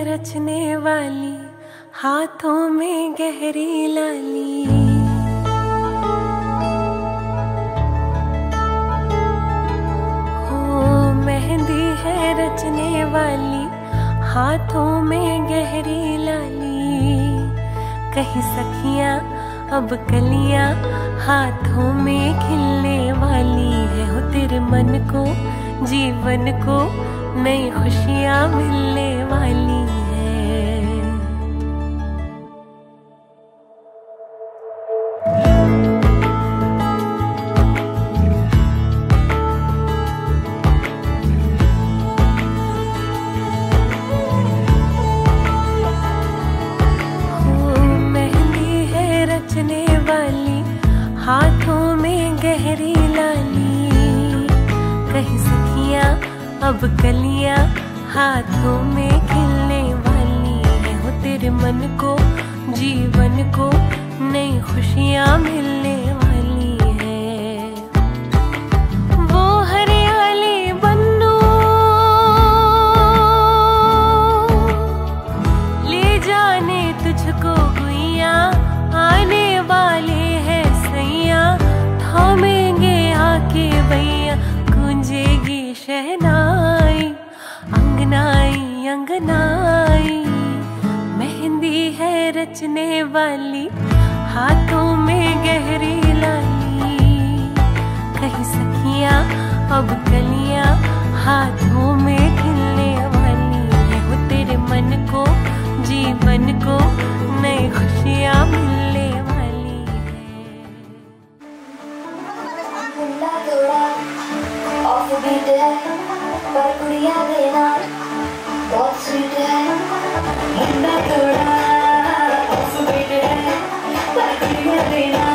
रचने वाली हाथों में गहरी लाली, हो मेहंदी है रचने वाली हाथों में गहरी लाली। कहीं सखियां अब कलियां हाथों में खिलने वाली है, हो तेरे मन को जीवन को नई खुशियां मिलने वाली है। मेहंदी है रचने वाली हाथों में गहरी लाली, कहीं सखियां अब कलियां हाथों में खिलने वाली है, हो तेरे मन को जीवन को नई खुशियां मिलने वाली है। वो हरियाली बन्नू ले जाने तुझको गुइया, आने वाले हैं सैया थामेंगे आके भैया, गूंजेगी शहनाई अंगनाई अंगनाई। मेहंदी है रचने वाली हाथों में गहरी लाली, कहीं सखियां अब कलियां हाथों में खिलने वाली है, हो तेरे मन को जीवन को नई खुशियां मिलने वाली है। मुंडा थोड़ा ऑफ बीट है पर कुड़िया देना बहुत स्वीट है। मुंडा थोड़ा ऑफ बीट है पर कुड़िया देना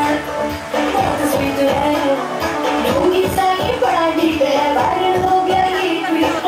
बहुत स्वीट है। लूंगी साड़ी बड़ा डीप है, वायरल हो गया ये ट्वीट।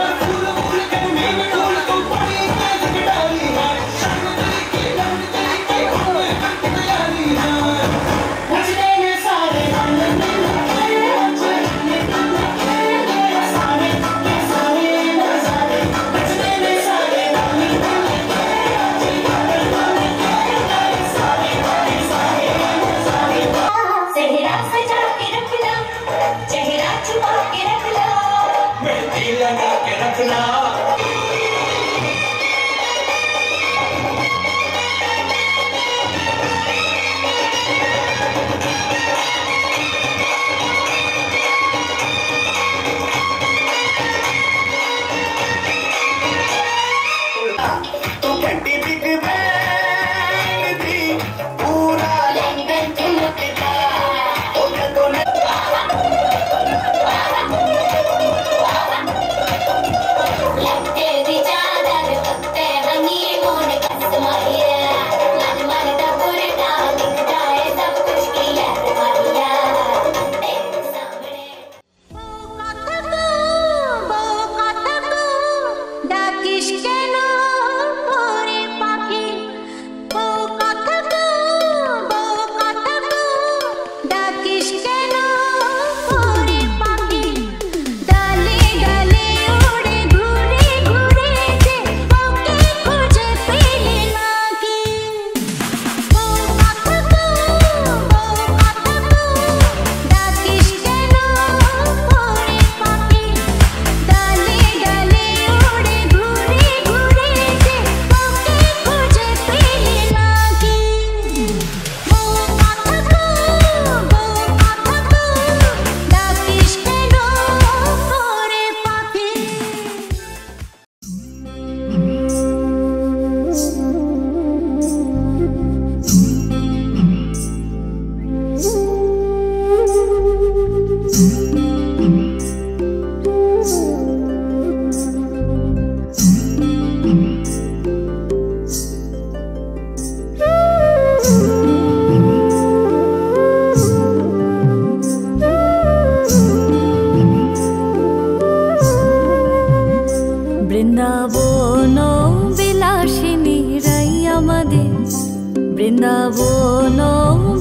বৃন্দাবন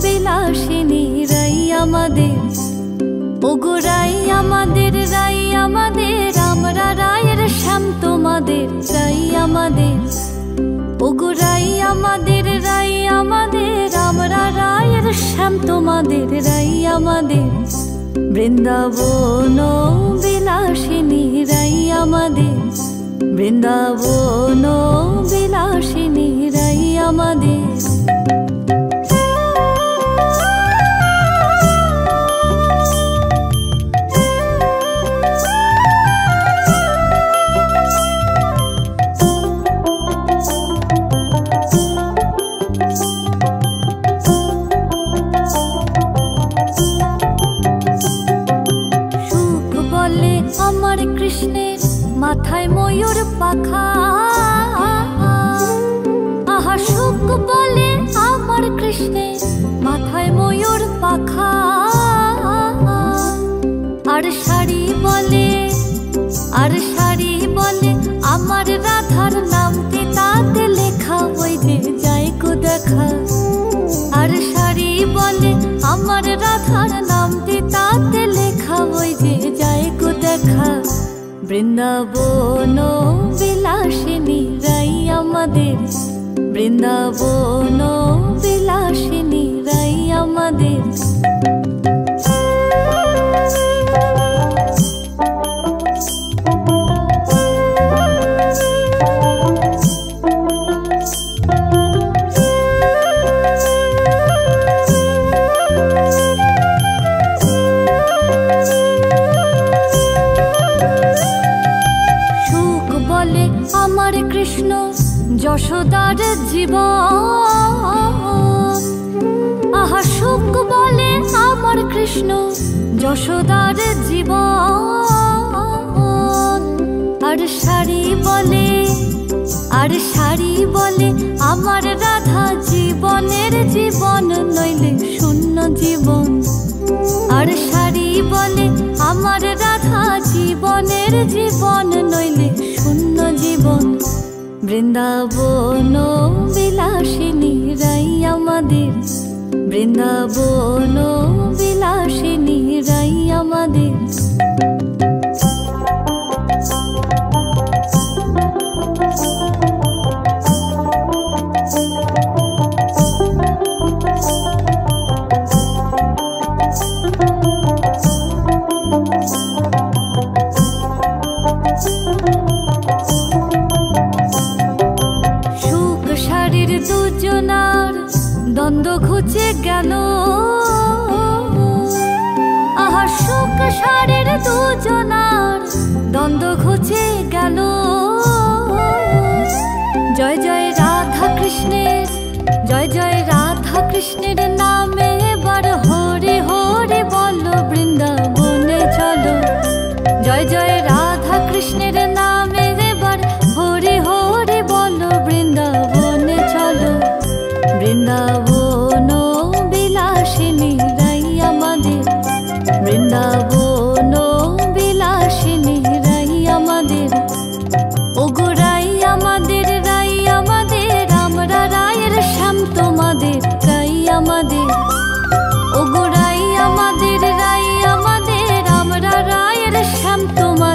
বিলাসিনী রাই আমাদের, ওগো রাই আমাদের, রাই আমাদের, আমরা রায়ের শ্যাম তোমাদের রাই আমাদের, ওগো রাই আমাদের, রাই আমাদের, আমরা রায়ের শ্যাম তোমাদের রাই আমাদের। বৃন্দাবন বিলাসিনী রাই আমাদের, বৃন্দাবন বিলাসিনী রাই আমাদের। আমার কৃষ্ণের মাথায় ময়ূর পাখা, আহা সুখ বলে আমার কৃষ্ণের মাথায় ময়ূর পাখা। আর শাড়ি বলে, আর শাড়ি বলে আমার রাধার নামটি তাতে লেখা, ওই যে যাই গো দেখা। আর শাড়ি বলে আমার রাধার নামটি তাতে লেখা, ওই যে যাই গো দেখা। বৃন্দাবন বিলাসিনী রাই আমাদের, বৃন্দাবন বিলাসিনী রাই আমাদের। আমার কৃষ্ণ যশোদার জীবন, আহা সুখ বলে আমার কৃষ্ণ যশোদার জীবন। আর শাড়ি বলে, আর শাড়ি বলে আমার রাধা জীবনের জীবন, নইলে শূন্য জীবন। আর শাড়ি বলে আমার রাধা জীবনের জীবন, নইলে শূন্য জীবন। বৃন্দাবন বিলাসিনী রাই আমাদের, বৃন্দাবন বিলাসিনী রাই আমাদের। দুজনার দ্বন্দ্ব ঘুচে গেল, আহা সুখ সারের দুজনার দ্বন্দ্ব ঘুচে গেল। জয় জয় রাধা কৃষ্ণের, জয় জয় রাধা কৃষ্ণের নামে এবার হরে হরে বলো, বৃন্দাবনে চলো। জয় জয় রাধা কৃষ্ণের নামে এবার হরে হরে বলো, বৃন্দাবনে চলো। বৃন্দাবন বিলাসিনী রাই আমাদের, বৃন্দাবন বিলাসিনী রাই আমাদের, ওগো রাই আমাদের, রাই আমাদের, আমরা রায়ের শ্যাম তোমাদের রাই আমাদের, ওগো রাই আমাদের, রাই আমাদের, আমরা রায়ের শ্যাম তোমাদের।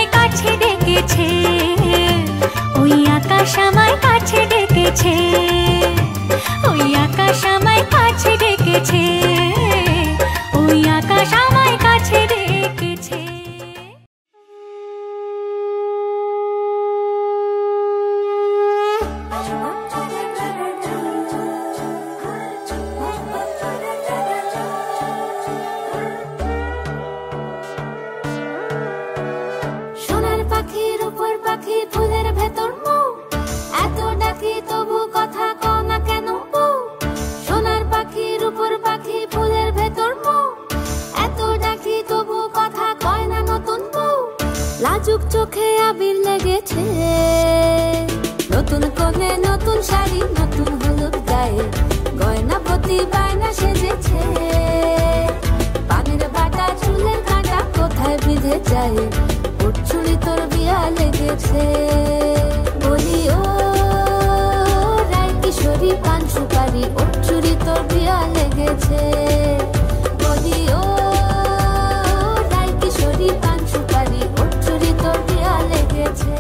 আমায় কাছে ডেকেছে, ওই আকাশ আমায় কাছে ডেকেছে, ওই আকাশ আমায় কাছে ডেকেছে, ওই আকাশ আমায় কাছে ডেকেছে। সোনার পাখির উপর পাখি ফুলের ভেতর মৌ, এত ডাকি তবু কথা কও না কেন বউ। সোনার পাখির উপর পাখি ফুলের ভেতর মৌ, এত ডাকি তবু কথা কয় না নতুন বউ। লাজুক চোখে আবির লেগেছে, নতুন কোণে নতুন শাড়ি নতুন হলুদ গায়ে, গয়না প্রতি বায়না সেজেছে। পানের বাটা চুলের কাঁটা কোথায় বিঁধে যায়, ওর চুড়ি তোর বিয়া লেগেছে। বলি ও রায় কিশোরী পান সুপারি, ওর চুড়ি তোর বিয়া লেগেছে। বলি ও রায় কিশোরী পান সুপারি, ওর চুড়ি তোর বিয়া লেগেছে।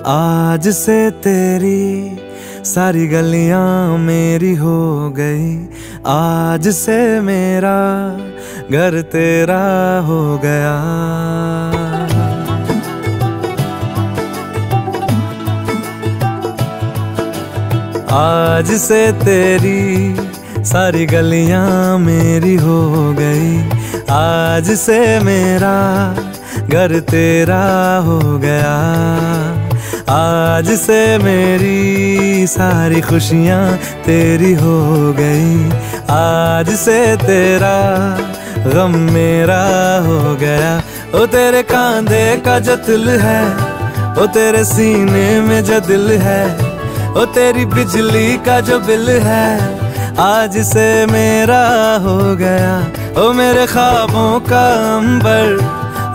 आज से तेरी सारी गलियां मेरी हो गई, आज से मेरा घर तेरा हो गया। आज से तेरी सारी गलियां मेरी हो गई, आज से मेरा घर तेरा हो गया। आज से मेरी सारी खुशियाँ तेरी हो गई, आज से तेरा गम मेरा हो गया। ओ तेरे कांधे का जो दिल है, ओ तेरे सीने में जो दिल है, ओ तेरी बिजली का जो बिल है, आज से मेरा हो गया। ओ मेरे ख्वाबों का अंबर,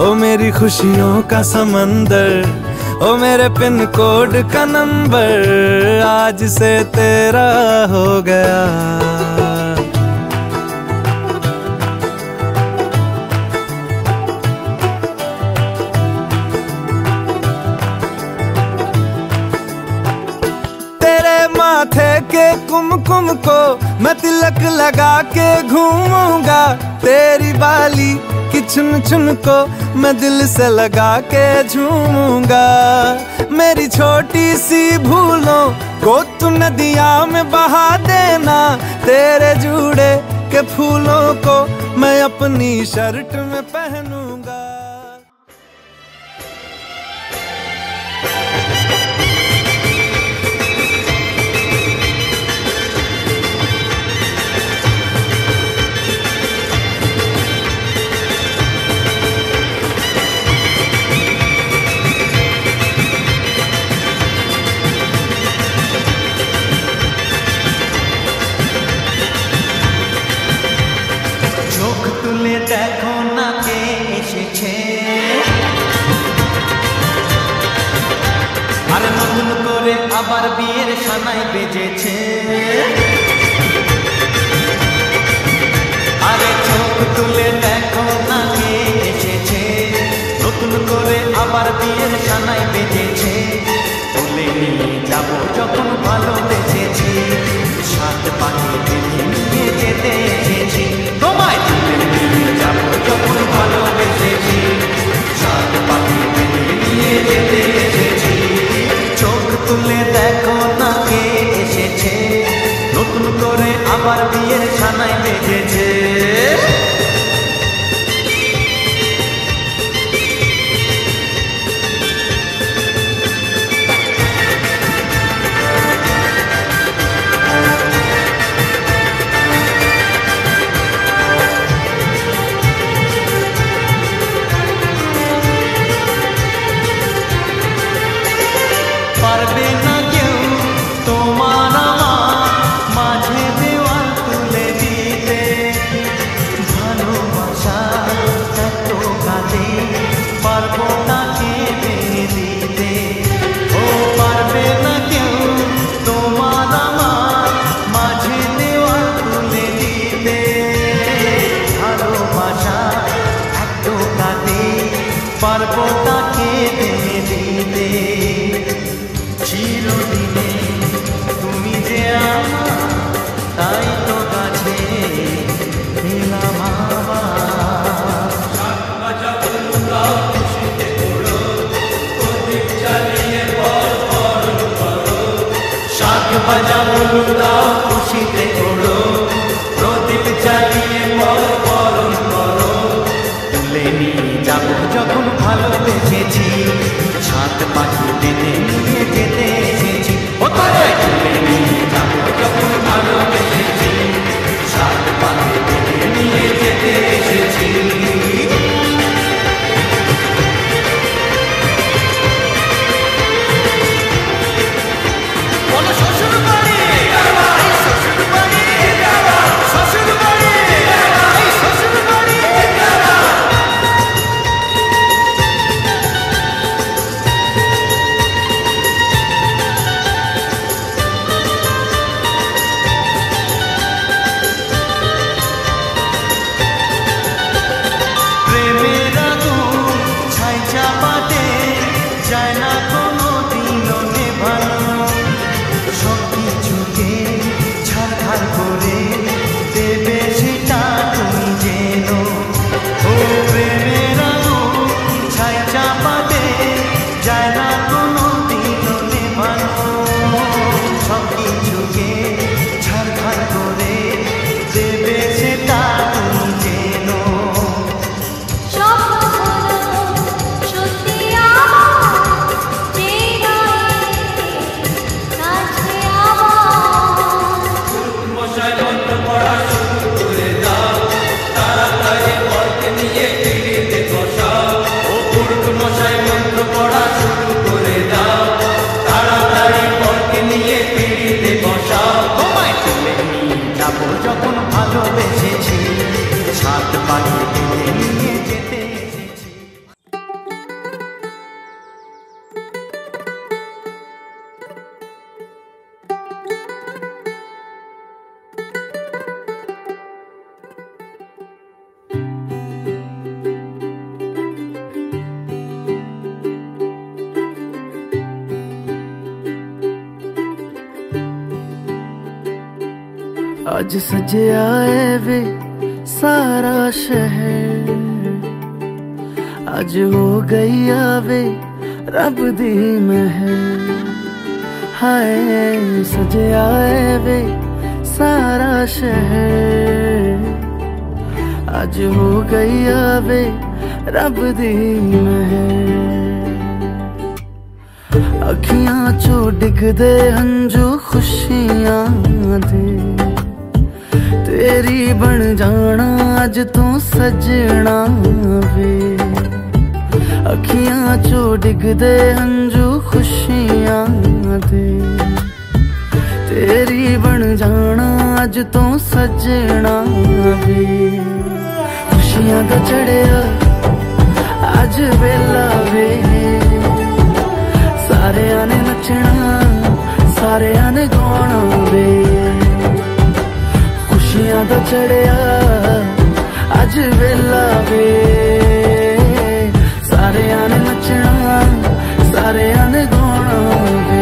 ओ मेरी खुशियों का समंदर, ओ मेरे पिन कोड का नंबर, आज से तेरा हो गया। तेरे माथे के कुमकुम को मैं तिलक लगा के घूमूंगा, तेरी बाली की चुन चुन को मैं दिल से लगा के झूमूंगा। मेरी छोटी सी भूलों को तू नदिया में बहा देना, तेरे जूड़े के फूलों को मैं अपनी शर्ट में पहनूंगा। দেখো না কে এসেছে, আর নতুন করে আবার বিয়ের সানাই বেজেছে। আরে চোখ তুলে দেখো না কে এসেছে, নতুন করে আবার বিয়ের সানাই বেজেছে। তুলে নিয়ে যাব যখন ভালোবেসেছি, সাত পাখি দিকে নিয়ে যেতে এসেছি। তোমায় তুলে নিয়ে যাব যখন ভালোবেসেছি, সাত পাখি দিকে নিয়ে যেতে এসেছি। চোখ তুলে দেখো না কে এসেছে, নতুন করে আবার বিয়ের সানাই বেজেছে। পারবে না কেউ তোমার ভাজা হলুদ দাও খুশিতে করো, প্রদীপ জ্বালিয়ে বরণ করো। তুলে নিয়ে যাব যখন ভালোবেসেছি, সাত পাখি বেঁধে নিয়ে যেতে এসেছি। ও তাই তুলে নিয়ে যাব যখন ভালোবেসেছি, সাত পাখি বেঁধে নিয়ে যেতে এসেছি। যখন ভালোবেসেছি, সাত পাখি বেঁধে নিয়ে যেতে এসেছি। आज सजया है वे सारा शहर, आज हो गई आवे रब दी महर। हाय सजया है वे सारा शहर, आज हो गई आवे रब दी महर। अखियां चो डिगदे हंजू खुशियां दे, तेरी बन जाना अज तू सजना वे। अखियां चो डिगदे हंजू खुशियां दे, तेरी बन जाना अज तू सजना वे। खुशियां दा चढ़िया अज वेला वे, सारेयां ने नचना सारेयां ने गाना वे। खुशियां दा चढ़िया अज वेला वे, सारेयां ने नचना सारेयां ने गाना वे।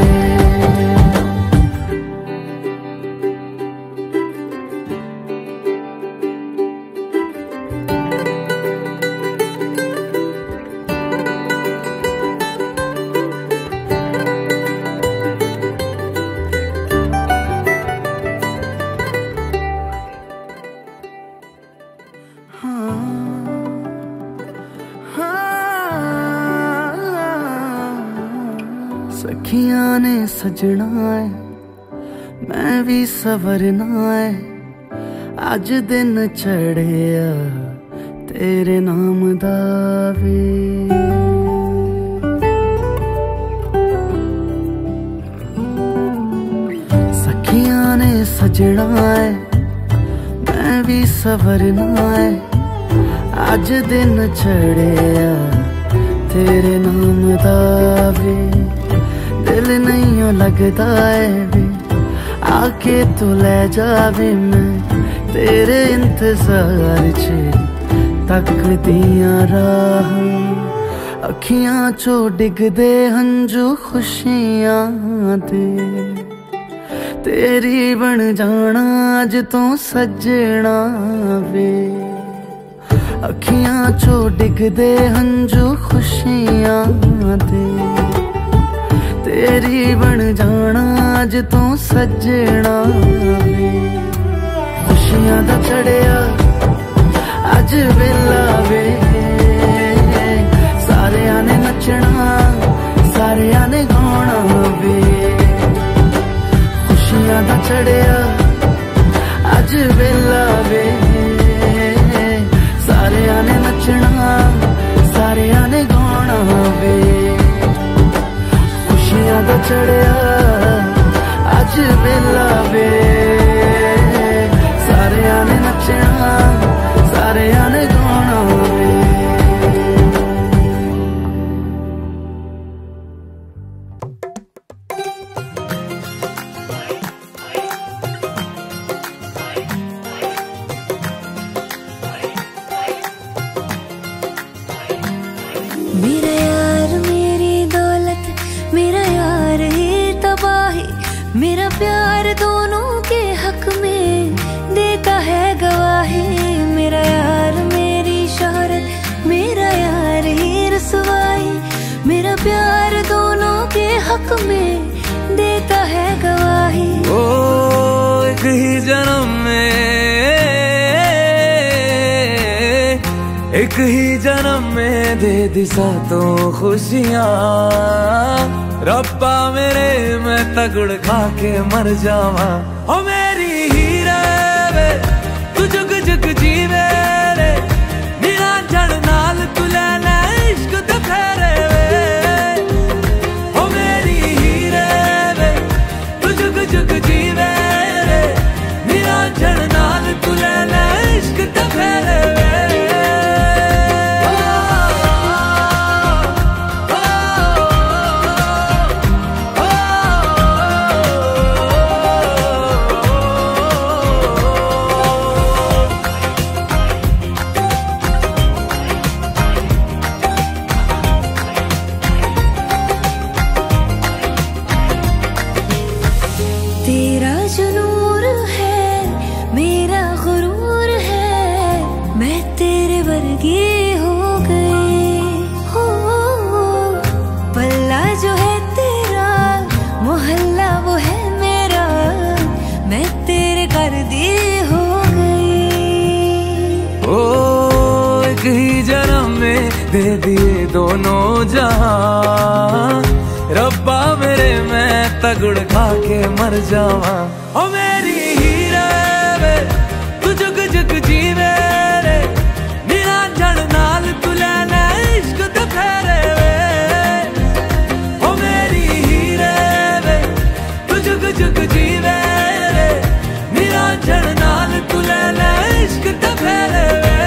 सखियां ने सजना है मैं भी सवरना है, अज दिन चढ़िया तेरे नाम दा वे। सखियां ने सजना है मैं भी सवरना है, अज दिन चढ़िया तेरे नाम दा वे। दिल नहीं लगता है वे, आके तू ले जावे मैं तेरे इंतजार च तकदियां राह। अखियां चो डिगदे हंजू खुशियां दे, तेरी बन जाना अज तू सजना वे। अखियां चो डिगदे हंजू खुशियां दे, तेरी बन जाना अज तू सजना वे खुशियां दा चढ़िया अज वेला वे सारिया ने नचना सारिया ने गाना वे खुशियां दा चढ़िया अज वेला वे सारिया ने नचना सारिया ने गाना वे खुशियां दा चढ़िया अज वेला वे सारिया ने नचना सारिया ने गाना वे मेरा यार मेरी दौलत, मेरा यार ही तबाही, मेरा प्यार दोनों के हक में देता है गवाही। मेरा यार मेरी शोहरत, मेरा यार ही रसवाई, मेरा प्यार दोनों के हक में देता है गवाही। ओ एक ही जन्म में, एक ही जन्म में दे दी सातों खुशियाँ। रब्बा मेरे मैं तगड़ खा के मर जावा। ओ मेरी हीरे वे तू जुग जुग जीवे रे, निरंजन नाल तू लेना इश्क दे फेरे वे। ओ मेरी हीरे वे तू जुग जुग जीवे रे, निरंजन नाल तू लेना इश्क दे फेरे वे। तेरा जो नूर है मेरा गुरूर है, मैं तेरे वर्गी हो गई हो। पल्ला जो है तेरा मोहल्ला वो है मेरा, मैं तेरे कर दी हो गई। ओ एक ही जन्म में दे दिए दोनों जहां। रब्बा मेरे मैं तगड़ खा के मर जावा। ओ मेरी हीरे वे तू जुग जुग जीवे रे, निरंजन नाल तू लेना इश्क दे फेरे वे। ओ मेरी हीरे वे तू जुग जुग जीवे रे, निरंजन नाल तू लेना इश्क दे फेरे वे।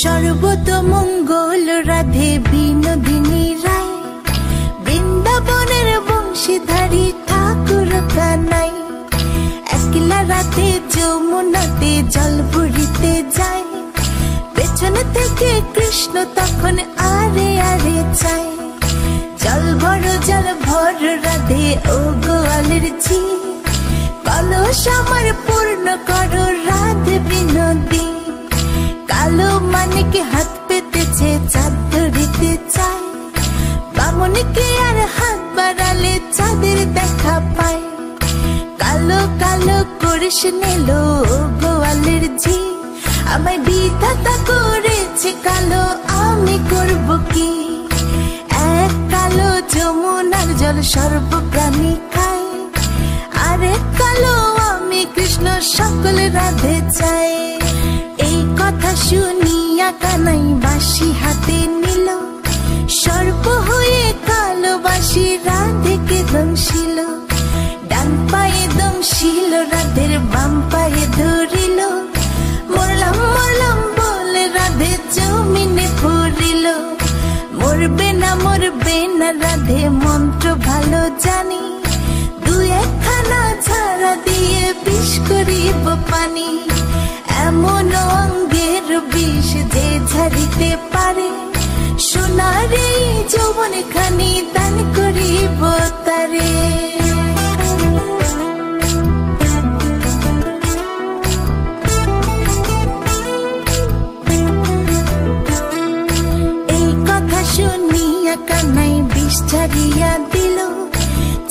সর্বতমঙ্গল রাধে বিনোদিনী রায়, বৃন্দাবনের বংশীধারী ঠাকুর কানাই। একলা রাতে যমুনাতে জল ভরিতে যায়, পেছন থেকে কৃষ্ণ তখন আরে আরে চায়। জল ভর রাধে ও গোয়ালের ঝি, কলস আমার পূর্ণ করো রাধে বিনোদী। কালো মানিকে হাত পেতেছে চাঁদ ধরিতে চায়, বামনকে আর হাত বাড়ালে চাঁদের দেখা পায়। কালো কালো করিস নিল গোয়ালের ঝি, আমায় বিধাতা করেছে কালো, আমি করব কি? এক কালো যমুনার জল সর্বপ্রাণী খায়, আরেক কালো আমি কৃষ্ণ সকল রাধে চাই। এই কথা শুনিয়া কানাই বাঁশি হাতে নিল, সর্প হয়ে কালো বাঁশি রাধেকে দংশিল। ডান পায়ে দংশিল রাধের বাম পায়ে ধরিল, মরলাম মরলাম বলে রাধে জমিনে পড়িল। মরবে না রাধে মন্ত্র ভালো জানি, দু একখানা ছাড়া দিয়ে বিষ করিব পানি। এমন অঙ্গের বিষ যে ঝাড়িতে পারে, সোনার এই যৌবন খানি দান করিব তারে। এই কথা শুনিয়া কানাই বিষ ছাড়িয়া দিল,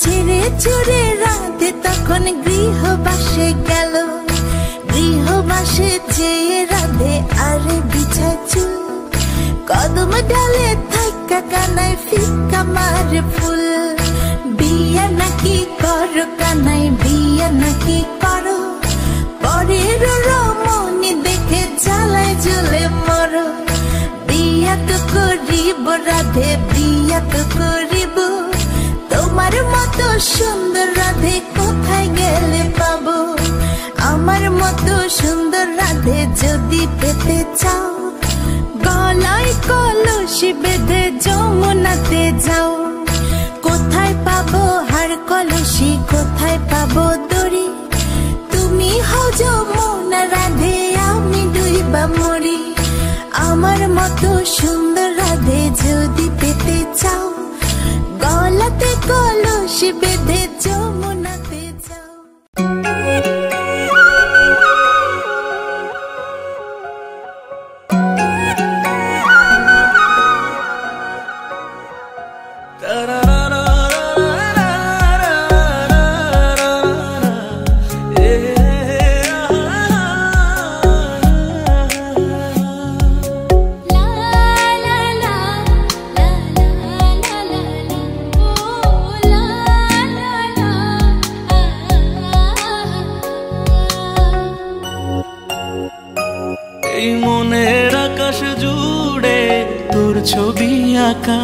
ছেড়ে চড়ে রাধে তখন গৃহবাসে গেল। গৃহবাসে চেয়ে রাধে আরে বিছায় চুল, কদম ডালে থাকা কানাই ফিকা মারে ফুল। বিয়া নাকি করো কানাই বিয়া নাকি করো, পরের রমণী দেখে জ্বালায় জ্বলে মরো। বিয়া তো করিব রাধে বিয়া তো করিব, তোমার মতো সুন্দর রাধে কোথায় গেলে পাবো? আমার মতো সুন্দর রাধে যদি পেতে চাও, গলায় কলসি বেঁধে যমুনাতে যাও। কোথায় পাবো হার কলসি, কোথায় পাবো দড়ি? তুমি হও যমুনা রাধে, আমি ডুইবা মরি। আমার মতো সুন্দর রাধে যদি পেতে চাও, গলাতে কলসি বেঁধে যমুনাতে যাও। এই মনের আকাশ জুড়ে তোর ছবি আঁকা,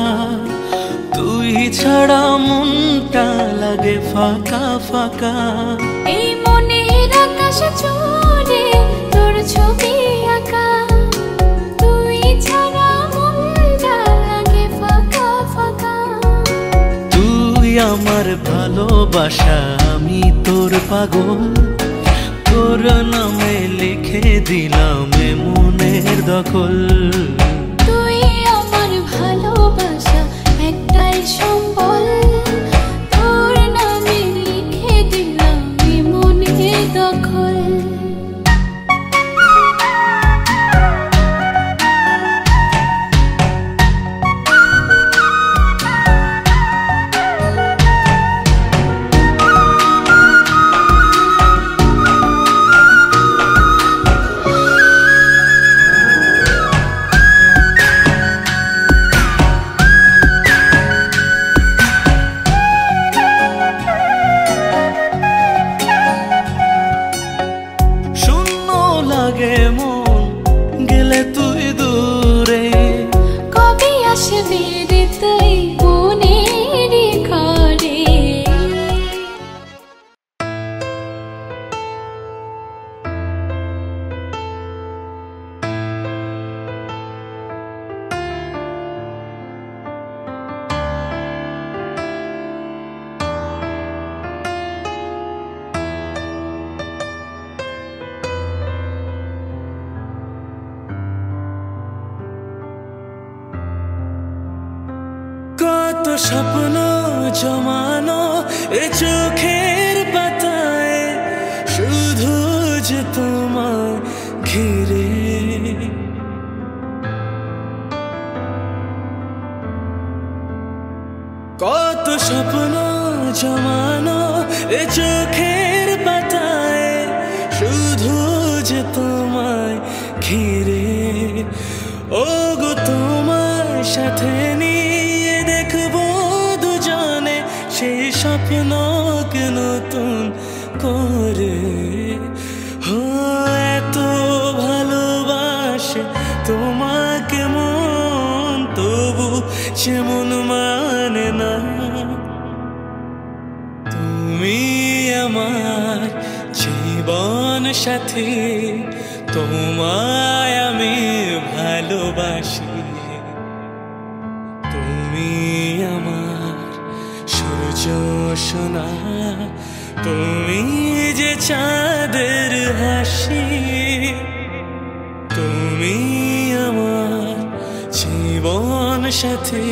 তুই ছাড়া মনটা লাগে ফাঁকা ফাঁকা। এই মনের আকাশ জুড়ে তোর ছবি আঁকা, তুই ছাড়া মনটা লাগে ফাঁকা ফাঁকা। তুই আমার ভালোবাসা, আমি তোর পাগল, তোর নামে লিখে দিলাম মনের দখল। তুই আমার ভালোবাসা একটাই সম্বল, তোর নামে লিখে দিলাম মনের দখল। কত স্বপ্ন জমানো এ চোখের পাতায়, শুধু যে তোমায় ঘিরে। কত স্বপ্ন জমানো এ চোখের পাতায়, শুধু যে তোমায় ঘিরে। ও গো তোমার সাথে নিয়ে দেখবো দুজনে সেই স্বপ্নকে নতুন করে। হো এত ভালোবাসে তোমাকে মন, তবু যেমন মানে না। তুমি আমার জীবন সাথী, তোমায় আমি ভালোবাসি। তুমি আমার সূর্য সোনা, তুমি যে চাঁদের হাসি। তুমি আমার জীবন সাথী,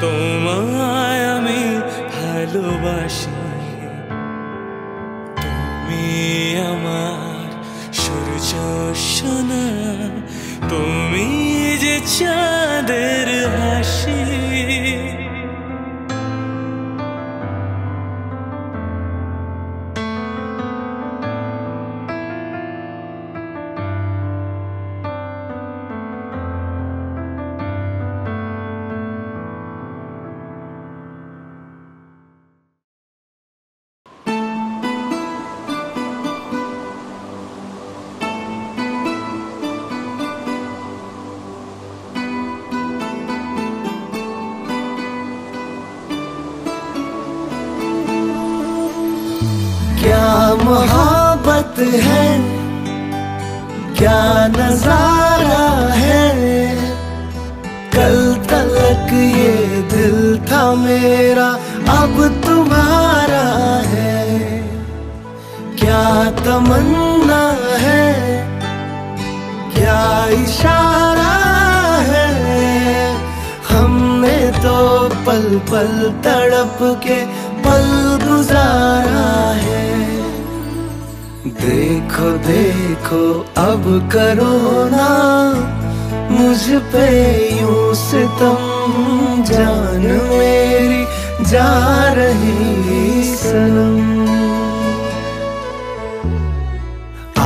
তোমায় আমি ভালোবাসি। তুমি আমার সূর্য সোনা, তুমি যে চাঁদের হাসি। क्या मोहब्बत है, क्या नजारा है। कल तलक ये दिल था मेरा, अब तुम्हारा है। क्या तमन्ना है, क्या इशारा है। हमने तो पल पल तड़प के पल गुजारा है। देखो देखो अब करो ना मुझ पे यूं सितम, जान मेरी जा रही सनम।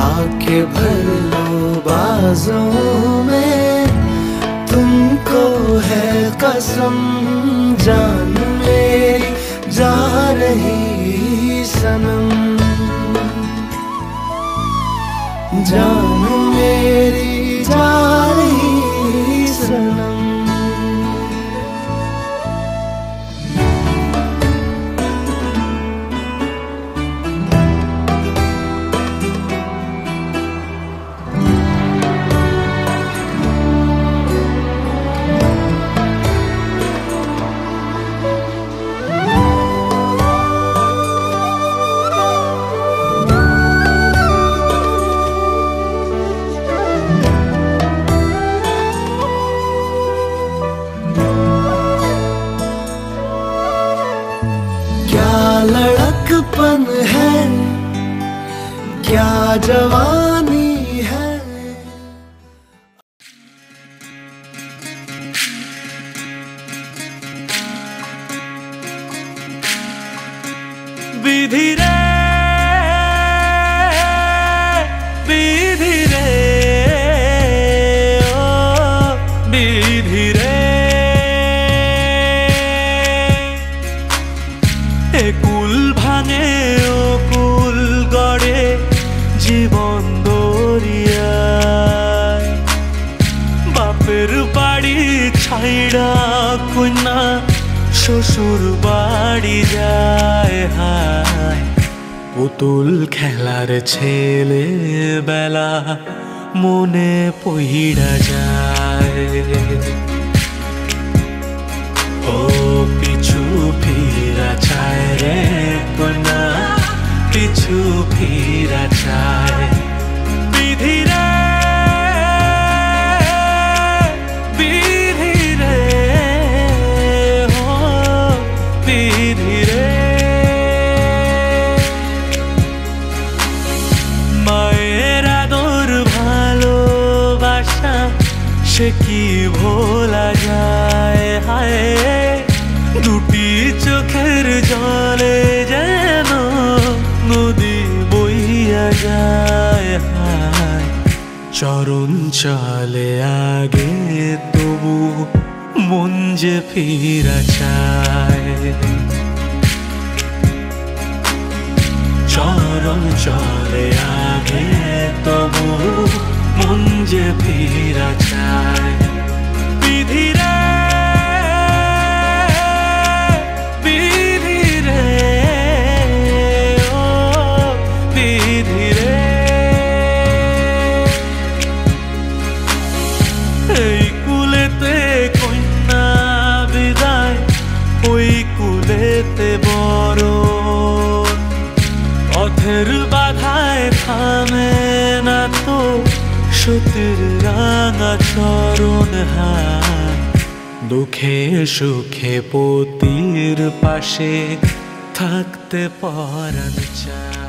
आके भर लो बाजों में, तुमको है कसम, जान मेरी जा रही सनम। जान मेरी जा रही सनम। लड़कपन है, क्या जवानी है। विधि रे विधि रे ओ विधि रे। কুল ভাঙে ও কুল গড়ে জীবন দরিয়ায়। বাপের বাড়ি ছাইড়া কন্যা শ্বশুর বাড়ি যায়। হায় পুতুল খেলার ছেলে বেলা মনে পইড়া যায়। ও পিছু ফিরা চায় রে কন্যা, পিছু ফিরা চায়। বিধি রে বিধি রে ও সে কি ভোলা যায় হায় দুটি চোখের জলে যেন নদী বইয়া যায় হায় চরণ চলে আগে তবু মন যে ফিরা চায় চরণ চলে আগে তবু মন যে ফিরা চায় বিধিরে বিধিরে ও বিধিরে এই কুলেতে কন্যা বিদায় ওই কুলেতে বড় পথের বাধায় থামে না তো সতীর রাঙা চরণ হায় দুঃখে সুখে পতির পাশে থাকতে পরাণ চায়।